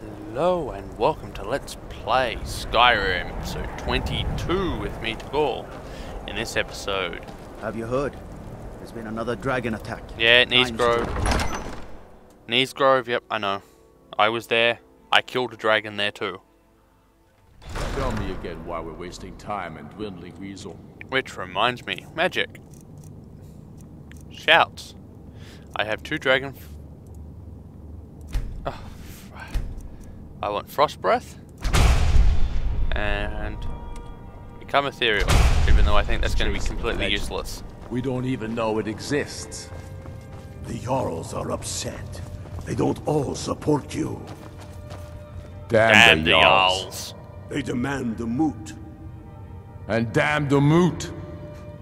Hello and welcome to Let's Play Skyrim, episode 22 with me, Tegual. In this episode... Have you heard? There's been another dragon attack. Yeah, Knees Grove. Knees Grove, yep, I know. I was there. I killed a dragon there too. Tell me again why we're wasting time and dwindling resource. Which reminds me, magic. Shouts. I have two dragon... Oh, I want Frost Breath. And... Become Ethereal. Even though I think that's going to be completely useless. We don't even know it exists. The Jarls are upset. They don't all support you. Damn the Jarls. Jarls. They demand the moot. And damn the moot.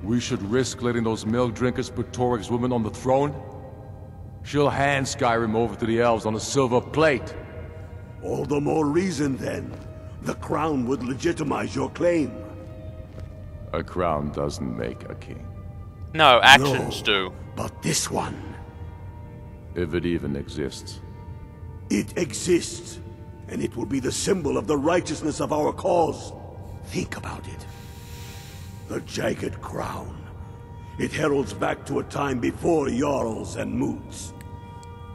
We should risk letting those milk drinkers put Torik's woman on the throne? She'll hand Skyrim over to the elves on a silver plate. All the more reason then. The crown would legitimize your claim. A crown doesn't make a king. No, actions do. But this one, If it even exists. it exists. And it will be the symbol of the righteousness of our cause. Think about it. The jagged crown. It heralds back to a time before Jarls and moots.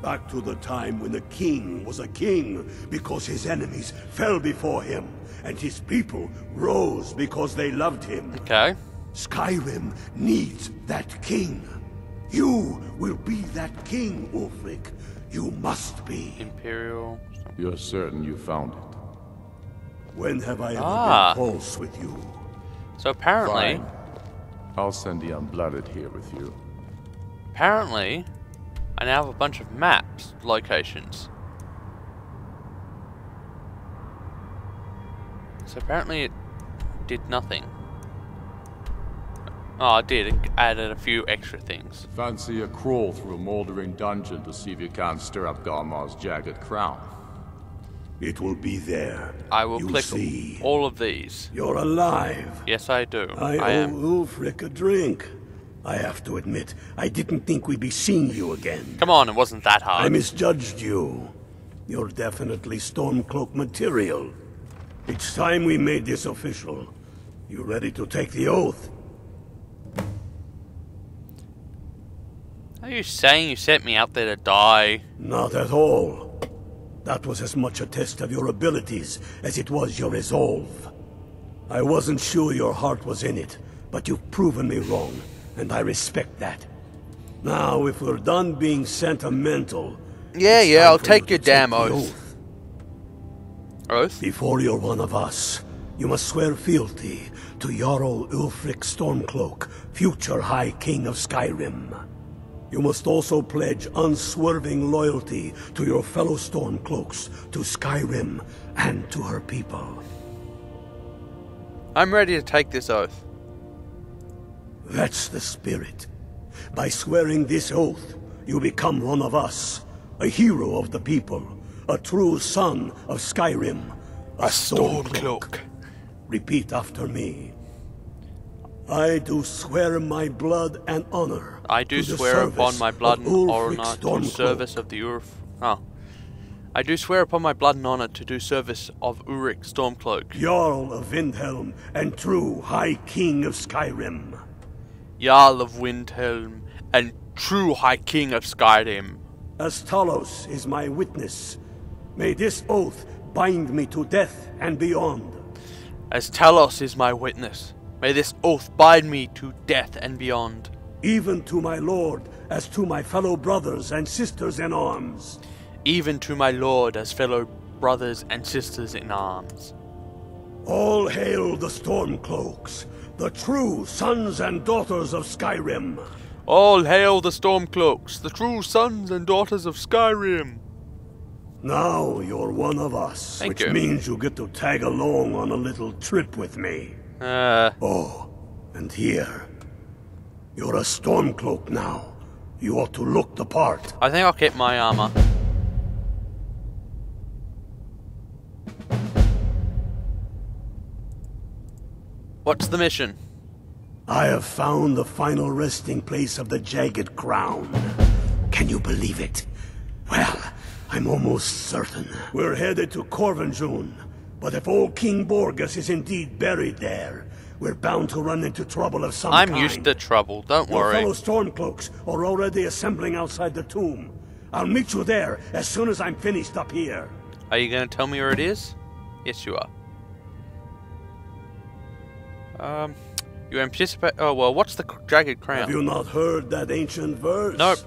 Back to the time when the king was a king because his enemies fell before him, and his people rose because they loved him. Okay. Skyrim needs that king. You will be that king, Ulfric. You must be. Imperial... You're certain you found it? When have I ever been false with you? So apparently... Fine. I'll send the unblooded here with you. Apparently... I now have a bunch of maps, locations. So apparently it did nothing. Oh, it did. It added a few extra things. Fancy a crawl through a moldering dungeon to see if you can't stir up Garmar's jagged crown. It will be there. I will You'll click see. all of these. You're alive. Yes, I do. I owe am. Ulfric a drink. I have to admit, I didn't think we'd be seeing you again. Come on, it wasn't that I hard. misjudged you. You're definitely Stormcloak material. It's time we made this official. You ready to take the oath? Are you saying you sent me out there to die? Not at all. That was as much a test of your abilities as it was your resolve. I wasn't sure your heart was in it, but you've proven me wrong, and I respect that. Now, if we're done being sentimental... Yeah, it's yeah, time I'll for take you your to damn the oath. Oath? Before you're one of us, you must swear fealty to Jarl Ulfric Stormcloak, future High King of Skyrim. You must also pledge unswerving loyalty to your fellow Stormcloaks, to Skyrim, and to her people. I'm ready to take this oath. That's the spirit. By swearing this oath, you become one of us, a hero of the people, a true son of Skyrim, a Stormcloak. Repeat after me. I do swear my blood and honor. I do swear upon my blood and honor to do service of the I do swear upon my blood and honor to do service of Ulfric Stormcloak. Jarl of Windhelm and true High King of Skyrim. Jarl of Windhelm and true High King of Skyrim. As Talos is my witness, may this oath bind me to death and beyond. As Talos is my witness, may this oath bind me to death and beyond. Even to my lord, as to my fellow brothers and sisters in arms. Even to my lord as fellow brothers and sisters in arms. All hail the Stormcloaks, the true sons and daughters of Skyrim. All hail the Stormcloaks, the true sons and daughters of Skyrim. Now you're one of us, Thank which you. means you get to tag along on a little trip with me. Oh, and here. You're a Stormcloak now. You ought to look the part. I think I'll keep my armor. What's the mission? I have found the final resting place of the Jagged Crown. Can you believe it? Well, I'm almost certain. We're headed to Corvinjun. But if old King Borgus is indeed buried there, we're bound to run into trouble of some kind. I'm used to trouble, don't Your worry. fellow Stormcloaks are already assembling outside the tomb. I'll meet you there as soon as I'm finished up here. Are you going to tell me where it is? Yes, you are. You anticipate... Oh, well, what's the Jagged Crown? Have you not heard that ancient verse? Nope.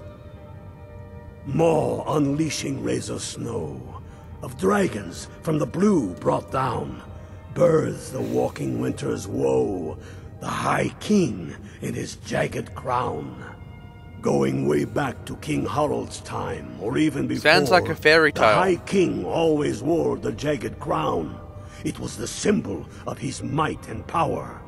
Maw unleashing rays of snow, of dragons from the blue brought down, births the walking winter's woe, the High King in his jagged crown. Going way back to King Harald's time, or even before. Sounds like a fairy tale. The High King always wore the jagged crown. It was the symbol of his might and power.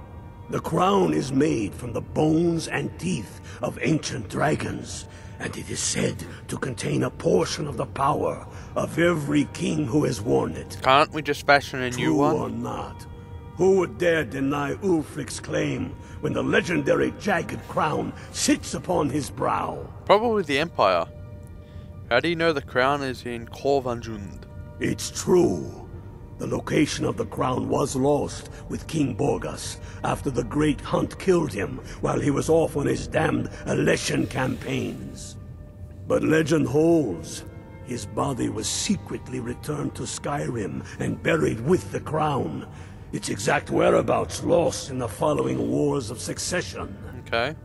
The crown is made from the bones and teeth of ancient dragons, and it is said to contain a portion of the power of every king who has worn it. Can't we just fashion a new True one? or not, who would dare deny Ulfric's claim when the legendary jagged crown sits upon his brow? Probably the Empire. How do you know the crown is in Korvanjund? It's true. The location of the crown was lost with King Borgus after the Great Hunt killed him while he was off on his damned Alessian campaigns. But legend holds, his body was secretly returned to Skyrim and buried with the crown. Its exact whereabouts lost in the following Wars of Succession. Okay.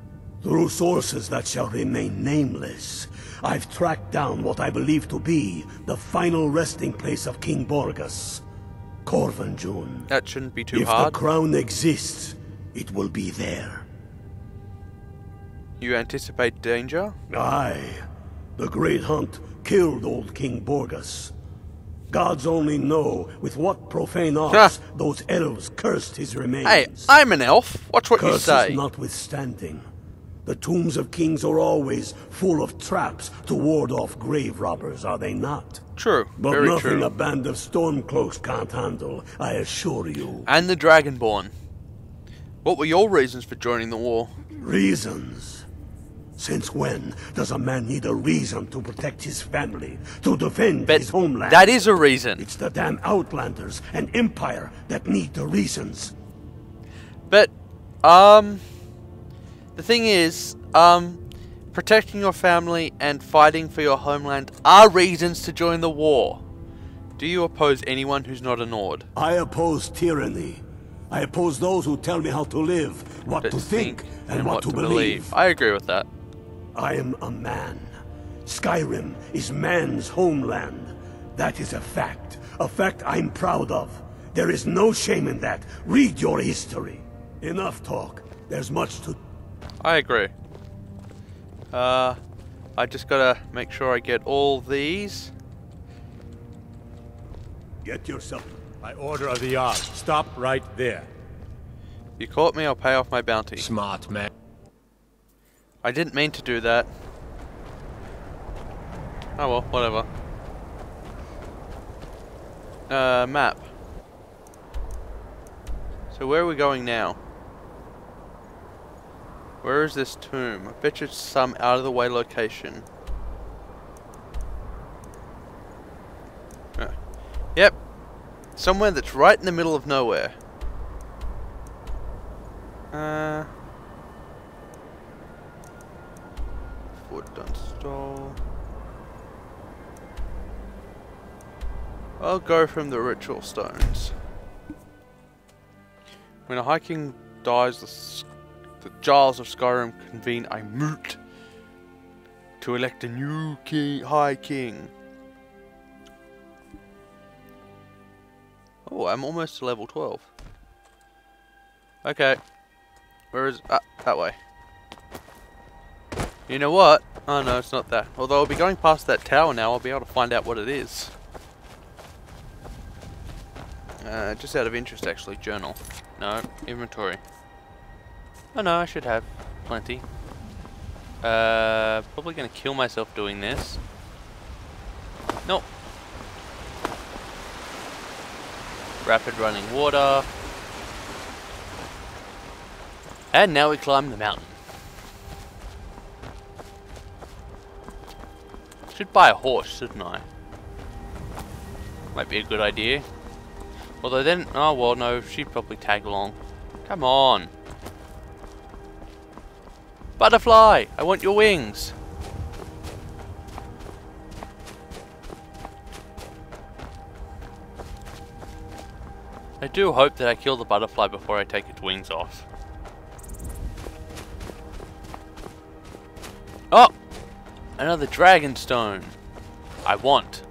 Through sources that shall remain nameless, I've tracked down what I believe to be the final resting place of King Borgus. Korvanjun. That shouldn't be too If hard. the crown exists, it will be there. You anticipate danger? Aye. The Great Hunt killed old King Borgus. Gods only know with what profane arts those elves cursed his remains. Hey, I'm an elf. Watch what Curses you say. notwithstanding, the tombs of kings are always full of traps to ward off grave robbers, are they not? True. But Very nothing true. a band of Stormcloaks can't handle, I assure you. And the Dragonborn. What were your reasons for joining the war? Reasons? Since when does a man need a reason to protect his family, to defend But his homeland? that is a reason. It's the damn Outlanders and Empire that need the reasons. But, the thing is, protecting your family and fighting for your homeland are reasons to join the war. Do you oppose anyone who's not a Nord? I oppose tyranny. I oppose those who tell me how to live, what to think, and what to believe. I agree with that. I am a man. Skyrim is man's homeland. That is a fact I'm proud of. There is no shame in that. Read your history. Enough talk. There's much to... I agree. I just gotta make sure I get all these. Get yourself... By order of the Jarl, stop right there. You caught me, I'll pay off my bounty. Smart man. I didn't mean to do that. Oh well, whatever. Map. So where are we going now? Where is this tomb? I bet you it's some out of the way location. Yep. Somewhere that's right in the middle of nowhere. Foot done stole. I'll go from the ritual stones. When a High King dies, the Jarls of Skyrim convene a moot to elect a new High King. Oh, I'm almost to level 12. Okay. Where is... that way. You know what? Oh no, it's not that. Although I'll be going past that tower now, I'll be able to find out what it is. Just out of interest actually, journal. No, inventory. Oh no, I should have plenty. Probably gonna kill myself doing this. Nope. Rapid running water. And now we climb the mountain. Should buy a horse, shouldn't I? Might be a good idea. Although then, oh well, no, she'd probably tag along. Come on. Butterfly, I want your wings. I do hope that I kill the butterfly before I take its wings off. Oh! Another dragon stone. I want.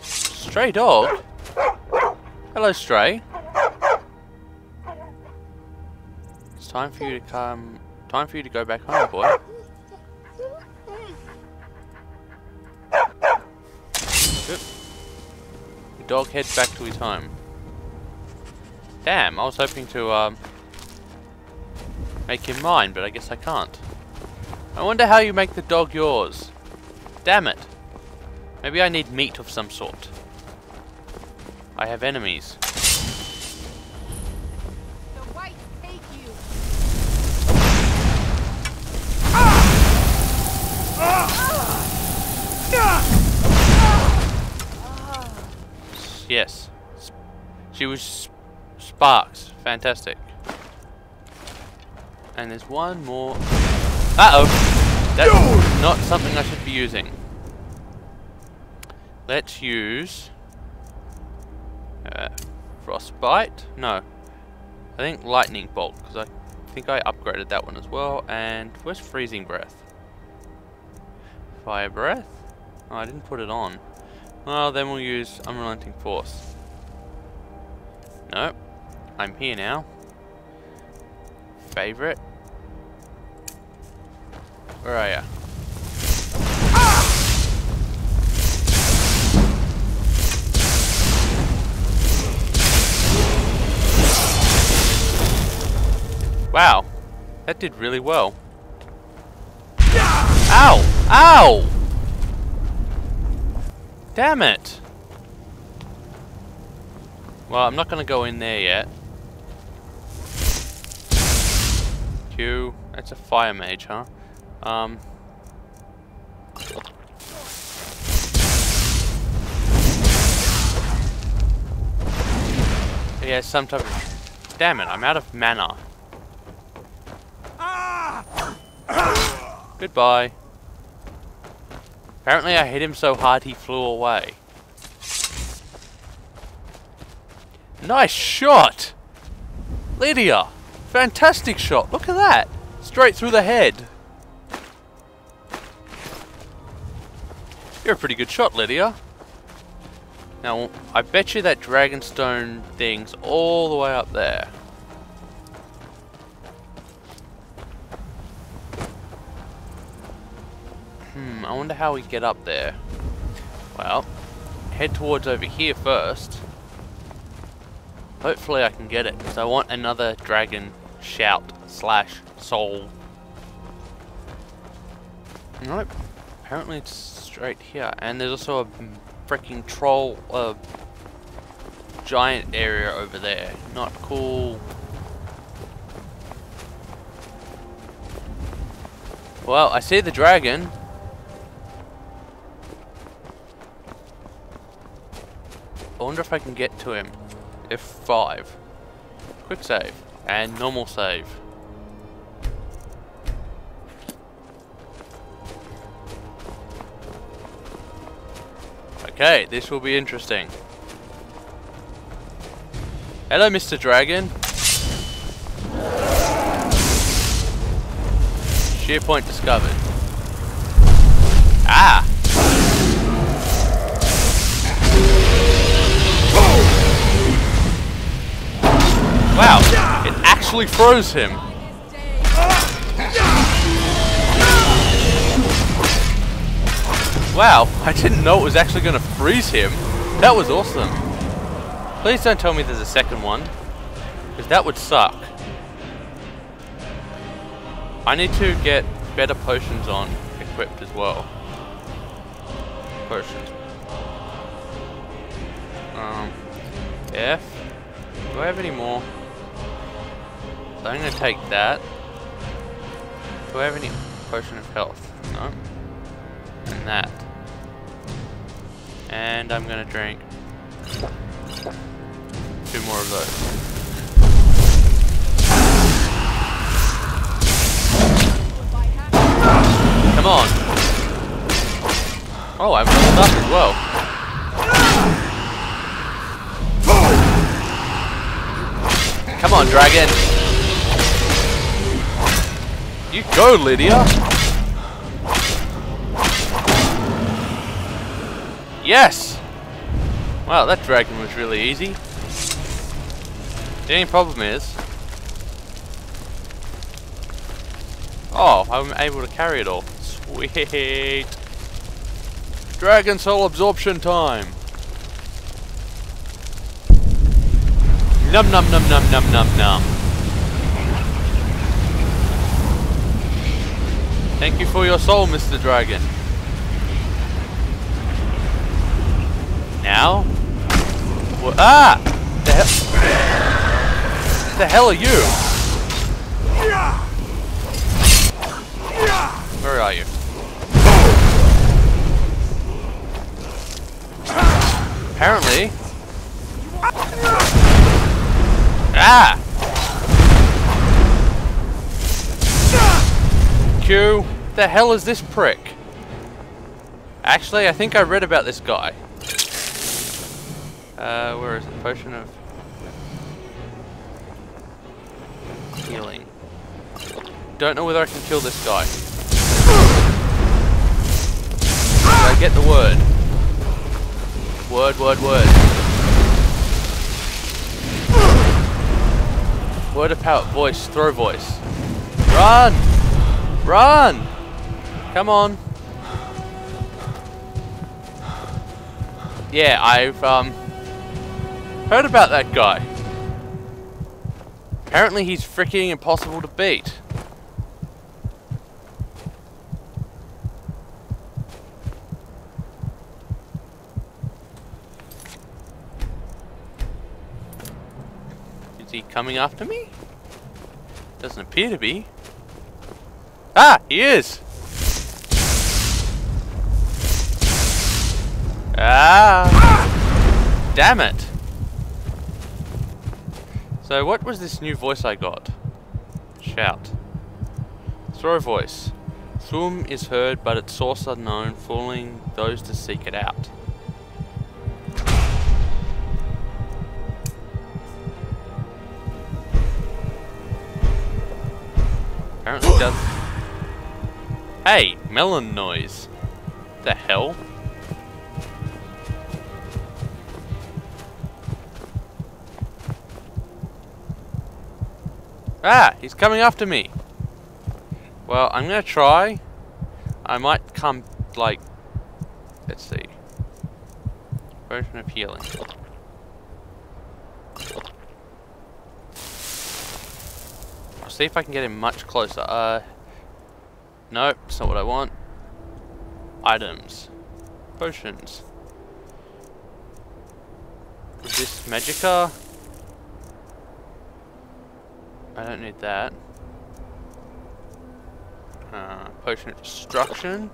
Stray dog? Hello, Stray. It's time for you to come. Time for you to go back home, boy. Good. The dog heads back to his home. Damn, I was hoping to make him mine, but I guess I can't. I wonder how you make the dog yours. Damn it. Maybe I need meat of some sort. I have enemies. The whites take you. Yes. She was Sparks. Fantastic. And there's one more. Uh-oh. That's not something I should be using. Let's use... Frostbite? No. I think Lightning Bolt, because I think I upgraded that one as well. And where's Freezing Breath? Fire Breath? Oh, I didn't put it on. Well, then we'll use Unrelenting Force. Nope. I'm here now. Favorite? Where are ya? Wow, that did really well. Ow! Ow! Damn it! Well, I'm not gonna go in there yet. Q, that's a fire mage, huh? Yeah, some type of... Damn it, I'm out of mana. Goodbye. Apparently I hit him so hard he flew away. Nice shot! Lydia! Fantastic shot! Look at that! Straight through the head. You're a pretty good shot, Lydia. Now, I bet you that Dragonstone thing's all the way up there. I wonder how we get up there. Well, head towards over here first. Hopefully I can get it, because I want another dragon shout / soul. Nope. Apparently it's straight here. And there's also a freaking troll, giant area over there. Not cool. Well, I see the dragon. I wonder if I can get to him. F5. Quick save. And normal save. Okay, this will be interesting. Hello, Mr. Dragon. Shear point discovered. Ah! Wow, it actually froze him. Wow, I didn't know it was actually going to freeze him. That was awesome. Please don't tell me there's a second one, because that would suck. I need to get better potions on equipped as well. Potions. F. Do I have any more? So I'm going to take that. Do I have any? Potion of health. No. And that. And I'm gonna drink 2 more of those. Come on! Oh, I'm leveled up as well. Come on, dragon! You go, Lydia! Yes! Wow, that dragon was really easy. The only problem is... oh, I'm able to carry it all. Sweet! Dragon soul absorption time! Num num num num num num num. Thank you for your soul, Mr. Dragon. Now? Ah! The hell are you? Where are you? Apparently. Ah! Q, the hell is this prick? Actually, I think I read about this guy. Where is it? Potion of healing. Don't know whether I can kill this guy. Did I get the word? Word, word, word. Word of power. Voice. Throw voice. Run! Run! Come on. Yeah, I've heard about that guy. Apparently he's freaking impossible to beat. Is he coming after me? Doesn't appear to be. Ah, he is! Ah! Damn it! So what was this new voice I got? Shout. Throw voice. Thum is heard, but its source unknown, fooling those to seek it out. Apparently it does. Hey, melon noise. The hell? Ah, he's coming after me. Well, I'm gonna try. I might come, like, let's see. Potion of healing. I'll see if I can get him much closer. Nope, it's not what I want. Items. Potions. Is this Magicka? I don't need that. Potion of destruction.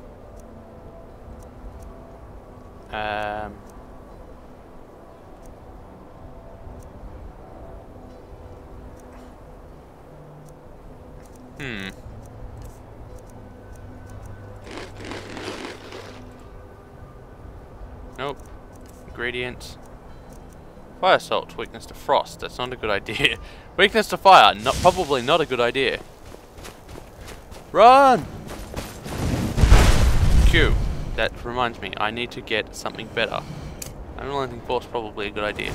Nope. Ingredients. Fire salt, weakness to frost. That's not a good idea. Weakness to fire, probably not a good idea. Run! Q. That reminds me, I need to get something better. Unrelenting force, probably a good idea.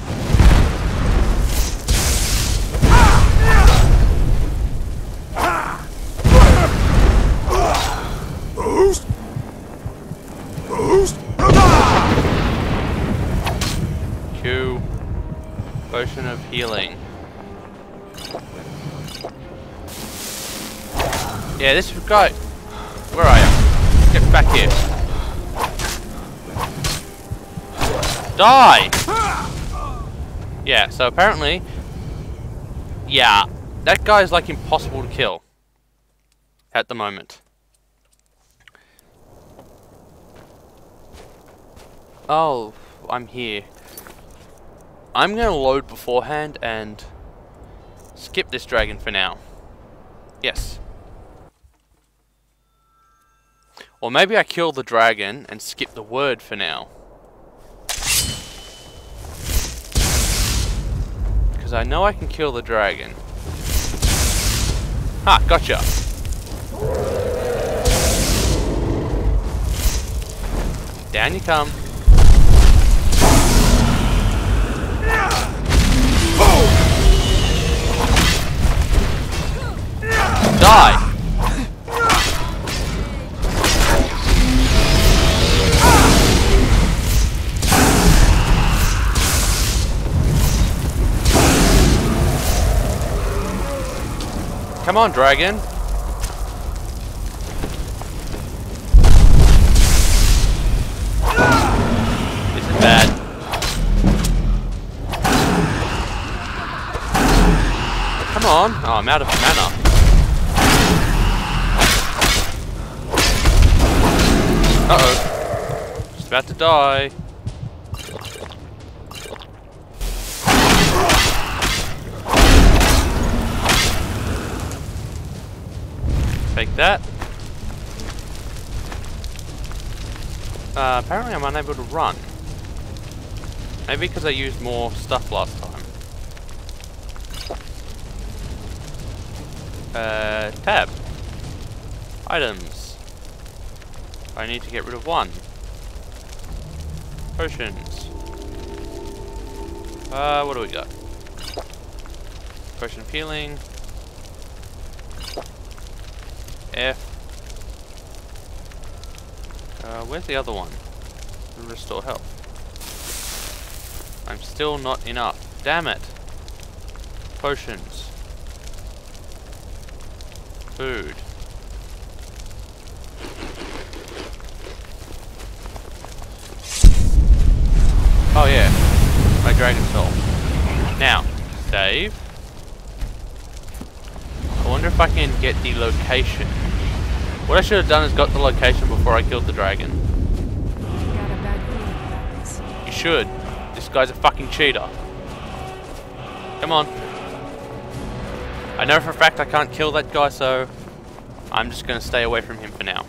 Boost! Boost! Q. Potion of healing. Yeah, this guy. Where are you? Get back here. Die! Yeah, so apparently, yeah, that guy is like impossible to kill at the moment. Oh, I'm here. I'm gonna load beforehand and skip this dragon for now. Yes. Or maybe I kill the dragon and skip the word for now. Because I know I can kill the dragon. Ha, gotcha. Down you come. Die! Come on, dragon. This is bad. Come on. Oh, I'm out of mana. Uh-oh. Just about to die. Take that. Apparently I'm unable to run. Maybe because I used more stuff last time. Tab. Items. I need to get rid of one. Potions. What do we got? Potion of healing. F. Where's the other one? Restore health. I'm still not enough. Damn it. Potions. Food. Oh yeah. My dragon soul. Now, save. I wonder if I can get the location. What I should have done is got the location before I killed the dragon. Got a bad feeling about this. You should. This guy's a fucking cheater. Come on. I know for a fact I can't kill that guy, so I'm just gonna stay away from him for now.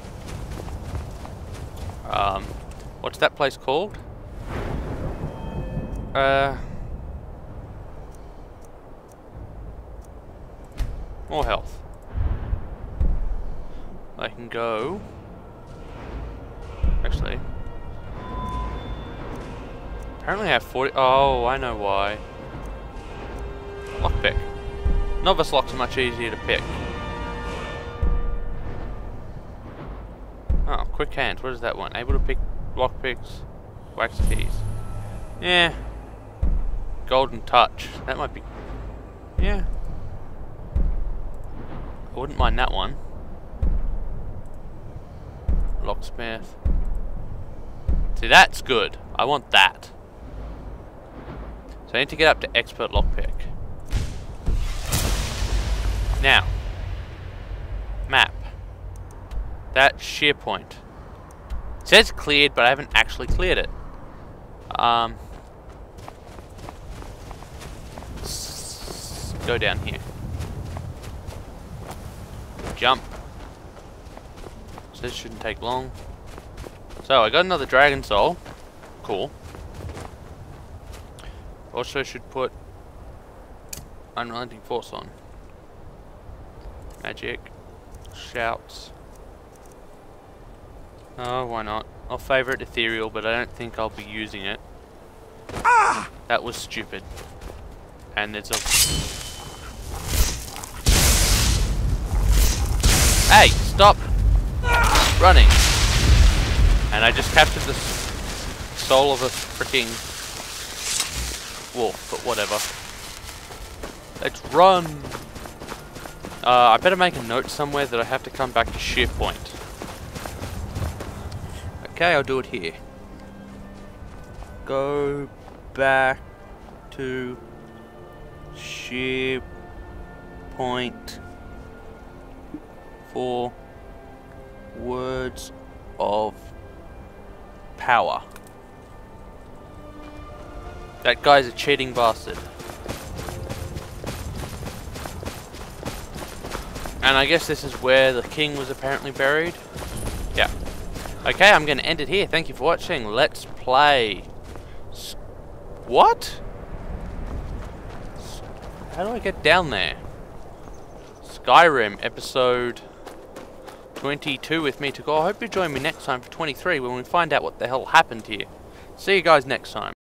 What's that place called? More health. I can go. Actually. Apparently I have 40. Oh, I know why. Lockpick. Novice locks are much easier to pick. Oh, quick hands. What is that one? Able to pick lockpicks, wax keys. Yeah. Golden touch. That might be. Yeah. I wouldn't mind that one. Locksmith. See, that's good. I want that. So I need to get up to expert lockpick. Now. Map. That shear point. It says cleared, but I haven't actually cleared it. Go down here. Jump. So this shouldn't take long. So I got another dragon soul. Cool. Also should put Unrelenting Force on. Magic. Shouts. Oh, why not? I'll favourite Ethereal, but I don't think I'll be using it. Ah! That was stupid. And there's a... Hey, stop running. And I just captured the soul of a freaking wolf, but whatever. Let's run. I better make a note somewhere that I have to come back to shear point. Okay, I'll do it here. Go back to shear point for words of power. That guy's a cheating bastard. And I guess this is where the king was apparently buried. Yeah. Okay, I'm going to end it here. Thank you for watching. Let's play. What? How do I get down there? Skyrim, episode 22 with me, Tegual. I hope you join me next time for 23 when we find out what the hell happened here. See you guys next time.